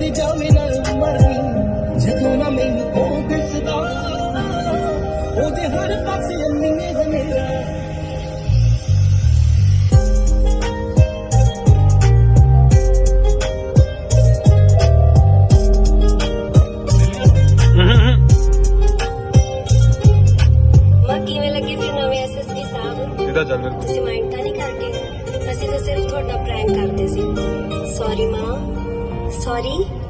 ਤੇ ਜਾਵੇ ਨਾ ਮਰੀ ਜਦੋਂ ਨਾ ਮੈਨੂੰ ਉਹ ਦਿਸਦਾ ਉਹਦੇ ਹਰ ਪਾਸੇ ਅੰਨੀਏ ਹਨੇਰਾ ਚੱਲ ਮੇਰੇ ਤੁਸੀਂ ਮਾਈਂਡ ਤਾਂ ਨਹੀਂ ਕਰਦੇ ਅਸੀਂ ਤਾਂ ਸਿਰਫ ਤੁਹਾਡਾ ਪ੍ਰੈਂਕ ਕਰਦੇ ਸੀ ਸੌਰੀ ਮਾਂ ਸੌਰੀ